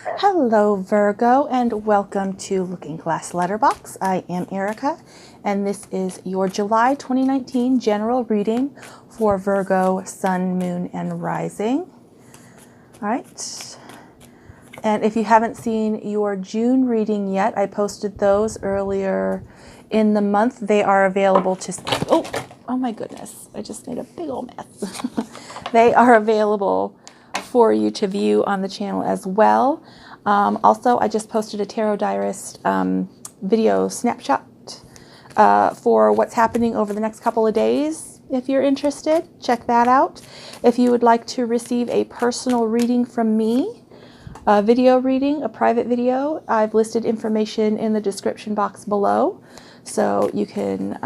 Hello Virgo, and welcome to Looking Glass Letterbox. I am Erica, and this is your July 2019 general reading for Virgo, Sun, Moon, and Rising. All right. And if you haven't seen your June reading yet, I posted those earlier in the month. They are available to... Oh my goodness. I just made a big old mess. They are available for you to view on the channel as well. Also, I just posted a Tarot Diarist video snapshot for what's happening over the next couple of days. If you're interested, check that out. If you would like to receive a personal reading from me, a video reading, a private video, I've listed information in the description box below. So you can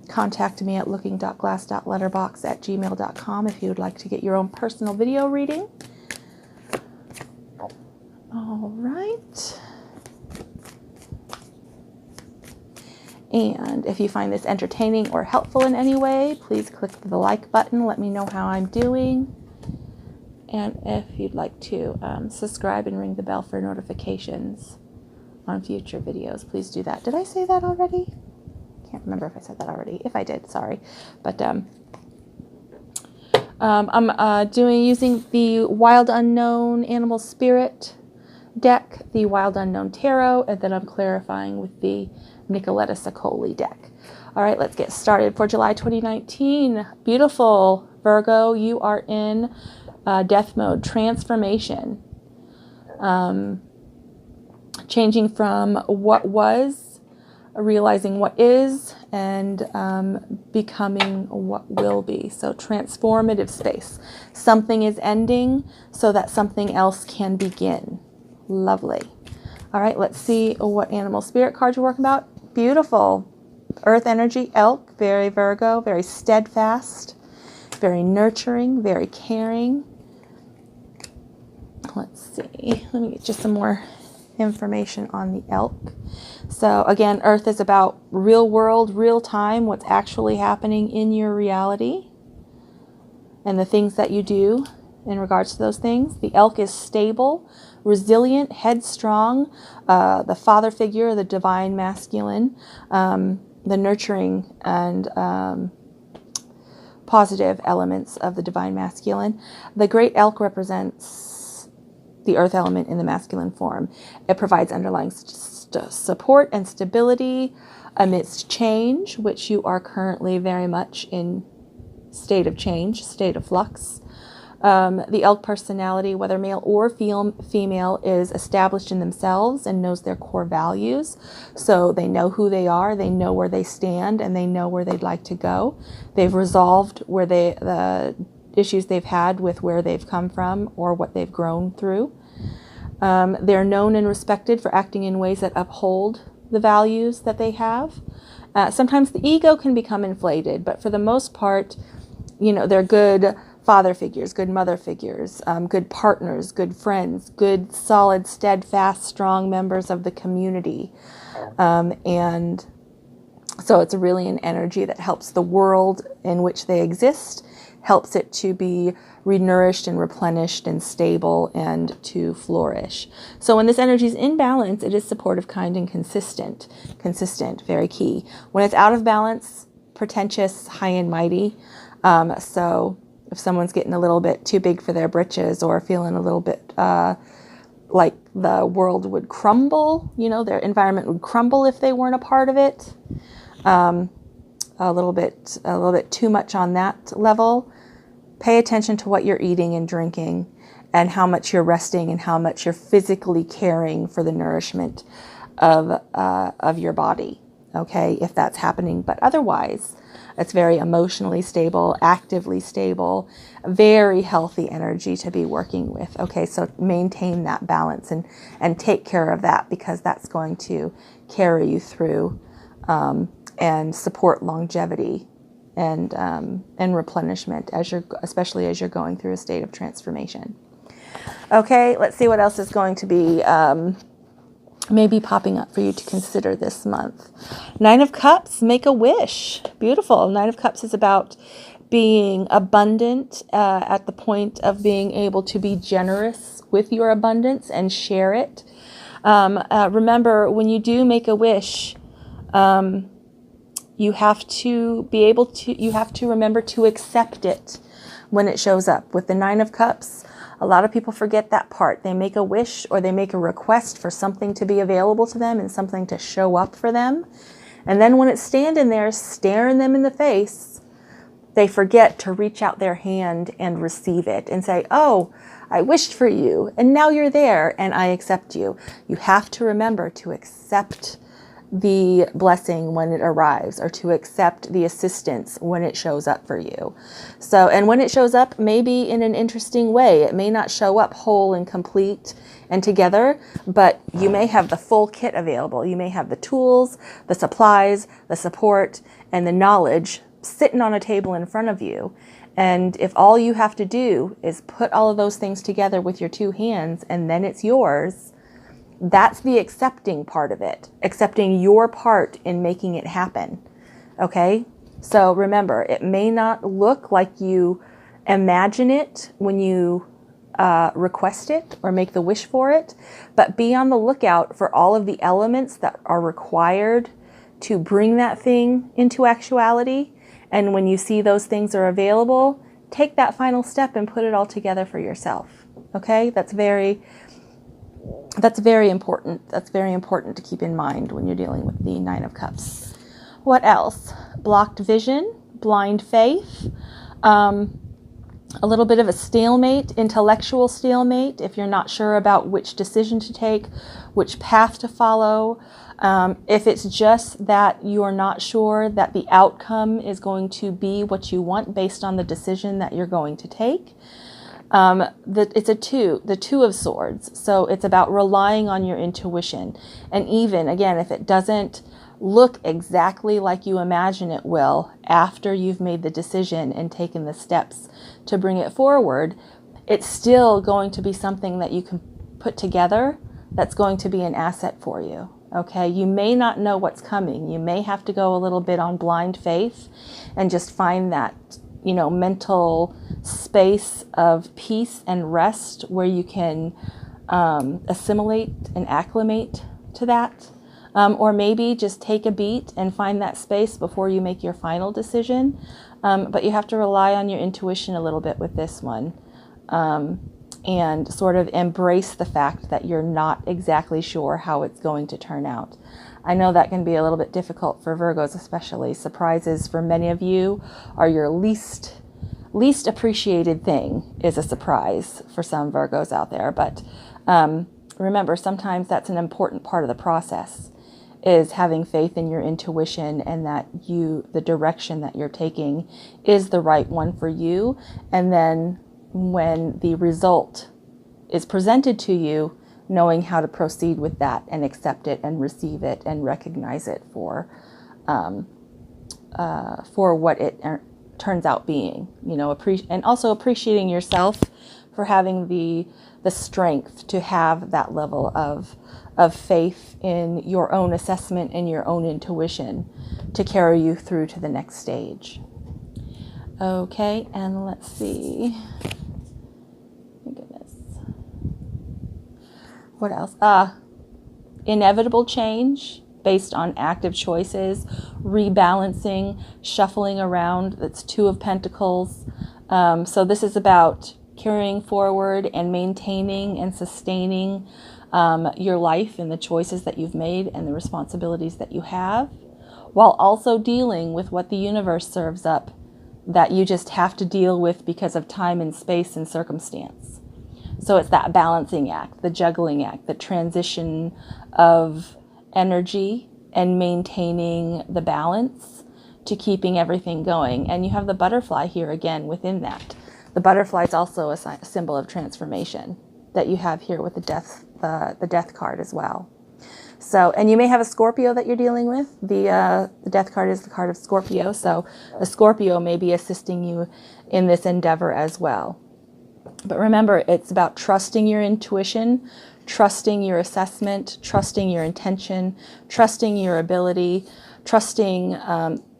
contact me at looking.glass.letterbox@gmail.com if you would like to get your own personal video reading. All right. And if you find this entertaining or helpful in any way, please click the like button. Let me know how I'm doing. And if you'd like to subscribe and ring the bell for notifications on future videos, please do that. Did I say that already? Can't remember if I said that already. If I did, sorry. But I'm using the Wild Unknown Animal Spirit deck, the Wild Unknown Tarot, and then I'm clarifying with the Nicoletta Ceccoli deck. All right, let's get started for July 2019. Beautiful Virgo, you are in death mode, transformation, changing from what was, realizing what is, and becoming what will be. So transformative space. Something is ending so that something else can begin. Lovely. All right, let's see what animal spirit card you're working about. Beautiful. Earth energy, elk, very Virgo, very steadfast, very nurturing, very caring. Let's see. Let me get just some more information on the elk. So again, Earth is about real world, real time, what's actually happening in your reality and the things that you do in regards to those things. The elk is stable, resilient, headstrong, the father figure, the divine masculine, the nurturing and positive elements of the divine masculine. The great elk represents the earth element in the masculine form. It provides underlying support and stability amidst change, which you are currently very much in state of change, state of flux. The elk personality, whether male or female, is established in themselves and knows their core values. So they know who they are, they know where they stand, and they know where they'd like to go. They've resolved where the issues they've had with where they've come from or what they've grown through. They're known and respected for acting in ways that uphold the values that they have. Sometimes the ego can become inflated, but for the most part, you know, they're good father figures, good mother figures, good partners, good friends, good, solid, steadfast, strong members of the community. And so it's really an energy that helps the world in which they exist, helps it to be renourished and replenished and stable and to flourish. So when this energy is in balance, it is supportive, kind, and consistent. Consistent, very key. When it's out of balance, pretentious, high and mighty. So if someone's getting a little bit too big for their britches or feeling a little bit like the world would crumble, you know, their environment would crumble if they weren't a part of it. A little bit too much on that level. Pay attention to what you're eating and drinking and how much you're resting and how much you're physically caring for the nourishment of your body. Okay, if that's happening. But otherwise, it's very emotionally stable, actively stable, very healthy energy to be working with. Okay, so maintain that balance and take care of that, because that's going to carry you through and support longevity and replenishment especially as you're going through a state of transformation. Okay, let's see what else is going to be maybe popping up for you to consider this month. Nine of Cups, make a wish. Beautiful. Nine of Cups is about being abundant at the point of being able to be generous with your abundance and share it. Remember, when you do make a wish, you have to remember to accept it when it shows up. With the Nine of Cups, a lot of people forget that part. They make a wish or they make a request for something to be available to them and something to show up for them. And then when it's standing there staring them in the face, they forget to reach out their hand and receive it and say, oh, I wished for you and now you're there and I accept you. You have to remember to accept the blessing when it arrives, or to accept the assistance when it shows up for you. So, and when it shows up, maybe in an interesting way. It may not show up whole and complete and together, but you may have the full kit available. You may have the tools, the supplies, the support, and the knowledge sitting on a table in front of you. And if all you have to do is put all of those things together with your two hands and then it's yours, that's the accepting part of it, accepting your part in making it happen. Okay? So remember, it may not look like you imagine it when you request it or make the wish for it, but be on the lookout for all of the elements that are required to bring that thing into actuality. And when you see those things are available, take that final step and put it all together for yourself. Okay? That's very important. That's very important to keep in mind when you're dealing with the Nine of Cups. What else? Blocked vision, blind faith, a little bit of a stalemate, intellectual stalemate, if you're not sure about which decision to take, which path to follow. If it's just that you're not sure that the outcome is going to be what you want based on the decision that you're going to take. It's the Two of Swords. So it's about relying on your intuition. And even, again, if it doesn't look exactly like you imagine it will after you've made the decision and taken the steps to bring it forward, it's still going to be something that you can put together that's going to be an asset for you. Okay, you may not know what's coming. You may have to go a little bit on blind faith and just find that, mental space of peace and rest where you can assimilate and acclimate to that. Or maybe just take a beat and find that space before you make your final decision. But you have to rely on your intuition a little bit with this one. And sort of embrace the fact that you're not exactly sure how it's going to turn out. I know that can be a little bit difficult for Virgos especially. Surprises for many of you are your least appreciated thing, is a surprise for some Virgos out there. But remember, sometimes that's an important part of the process, is having faith in your intuition and that the direction that you're taking is the right one for you. And then when the result is presented to you, knowing how to proceed with that and accept it and receive it and recognize it for what it turns out being, and also appreciating yourself for having the strength to have that level of faith in your own assessment and your own intuition to carry you through to the next stage. Okay, and let's see. My goodness. What else? Inevitable change based on active choices, rebalancing, shuffling around. That's Two of Pentacles. So this is about carrying forward and maintaining and sustaining your life and the choices that you've made and the responsibilities that you have, while also dealing with what the universe serves up that you just have to deal with because of time and space and circumstance. So it's that balancing act, the juggling act, the transition of energy and maintaining the balance to keeping everything going. And you have the butterfly here again within that. The butterfly is also a symbol of transformation that you have here with the death card as well. So, and you may have a Scorpio that you're dealing with. The death card is the card of Scorpio. So a Scorpio may be assisting you in this endeavor as well. But remember, it's about trusting your intuition, trusting your assessment, trusting your intention, trusting your ability, trusting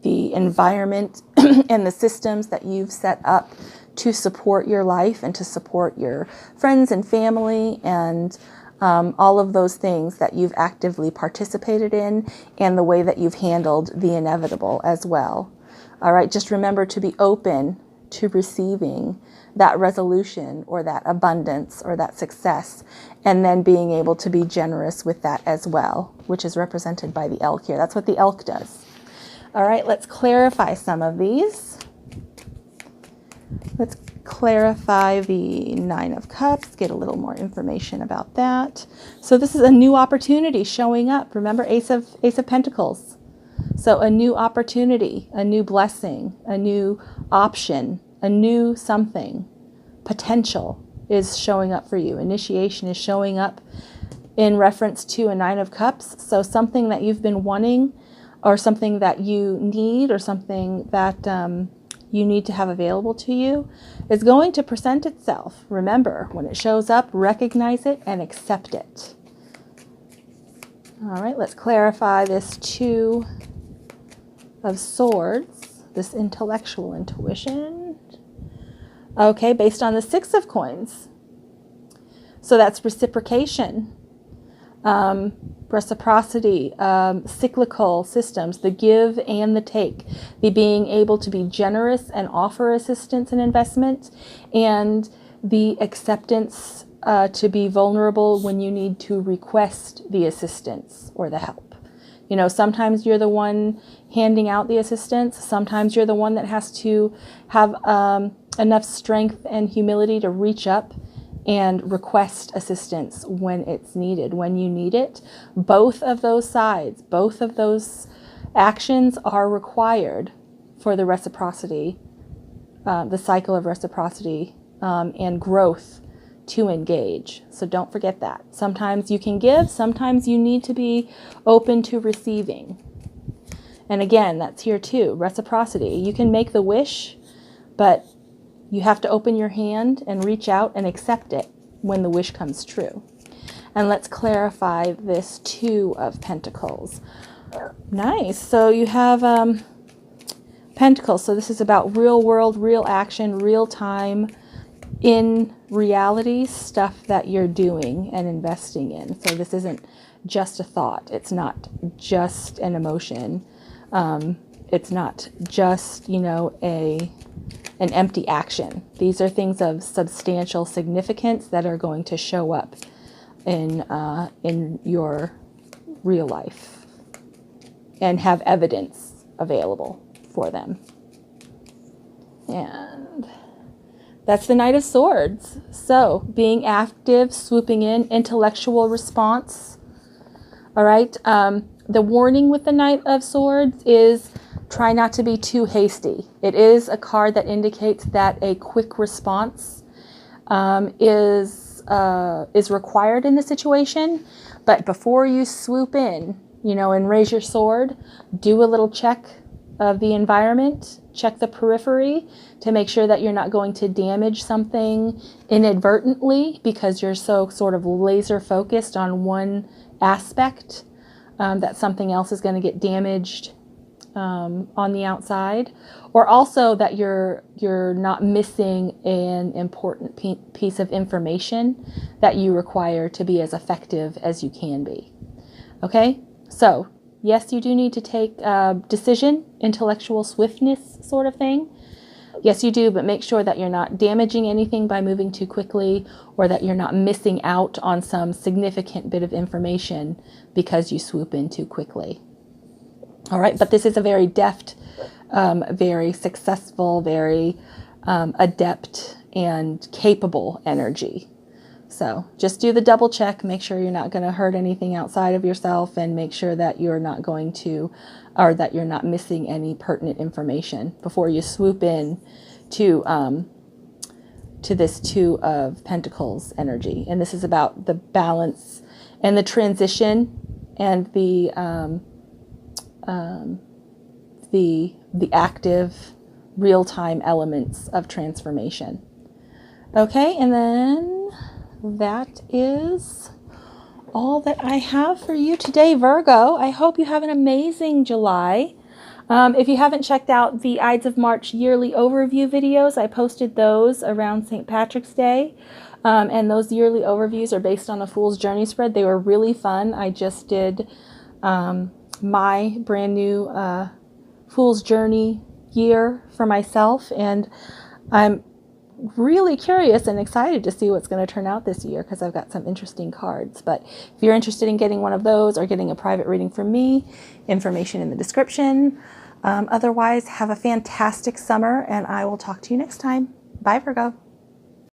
the environment and the systems that you've set up to support your life and to support your friends and family and all of those things that you've actively participated in, and the way that you've handled the inevitable as well. All right, just remember to be open to receiving that resolution or that abundance or that success, and then being able to be generous with that as well, which is represented by the elk here. That's what the elk does. All right, let's clarify some of these. Let's clarify the Nine of Cups, get a little more information about that. So this is a new opportunity showing up. Remember, Ace of Pentacles. So a new opportunity, a new blessing, a new option, a new something, potential is showing up for you. Initiation is showing up in reference to a Nine of Cups. So something that you've been wanting, or something that you need, or something that you need to have available to you, is going to present itself. Remember, when it shows up, recognize it and accept it. All right, let's clarify this Two of Swords, this intellectual intuition. Okay, based on the Six of Coins. So that's reciprocation, reciprocity, cyclical systems, the give and the take, the being able to be generous and offer assistance and investment, and the acceptance to be vulnerable when you need to request the assistance or the help. You know, sometimes you're the one handing out the assistance. Sometimes you're the one that has to have enough strength and humility to reach up and request assistance when it's needed, when you need it. Both of those sides, both of those actions are required for the reciprocity, the cycle of reciprocity and growth to engage. So don't forget that. Sometimes you can give, sometimes you need to be open to receiving. And again, that's here too, reciprocity. You can make the wish, but you have to open your hand and reach out and accept it when the wish comes true. And let's clarify this Two of Pentacles. Nice. So you have Pentacles. So this is about real world, real action, real time, in reality, stuff that you're doing and investing in. So this isn't just a thought. It's not just an emotion. It's not just, you know, an empty action. These are things of substantial significance that are going to show up in your real life and have evidence available for them. And that's the Knight of Swords. So being active, swooping in, intellectual response. All right. The warning with the Knight of Swords is try not to be too hasty. It is a card that indicates that a quick response is required in the situation. But before you swoop in, you know, and raise your sword, do a little check of the environment, check the periphery to make sure that you're not going to damage something inadvertently because you're so sort of laser focused on one aspect that something else is going to get damaged on the outside, or also that you're not missing an important piece of information that you require to be as effective as you can be. Okay, so yes, you do need to take decision, intellectual swiftness sort of thing. Yes, you do, but make sure that you're not damaging anything by moving too quickly, or that you're not missing out on some significant bit of information because you swoop in too quickly. All right, but this is a very deft, very successful, very adept and capable energy. So just do the double check, make sure you're not going to hurt anything outside of yourself, and make sure that you're not going to, or that you're not missing any pertinent information before you swoop in to this Two of Pentacles energy. And this is about the balance and the transition and the active real-time elements of transformation. Okay, and then that is all that I have for you today, Virgo. I hope you have an amazing July. If you haven't checked out the Ides of March yearly overview videos, I posted those around St. Patrick's Day. And those yearly overviews are based on a Fool's Journey spread. They were really fun. I just did my brand new Fool's Journey year for myself, and I'm really curious and excited to see what's going to turn out this year because I've got some interesting cards. But if you're interested in getting one of those or getting a private reading from me, information in the description. Otherwise, have a fantastic summer, and I will talk to you next time. Bye, Virgo.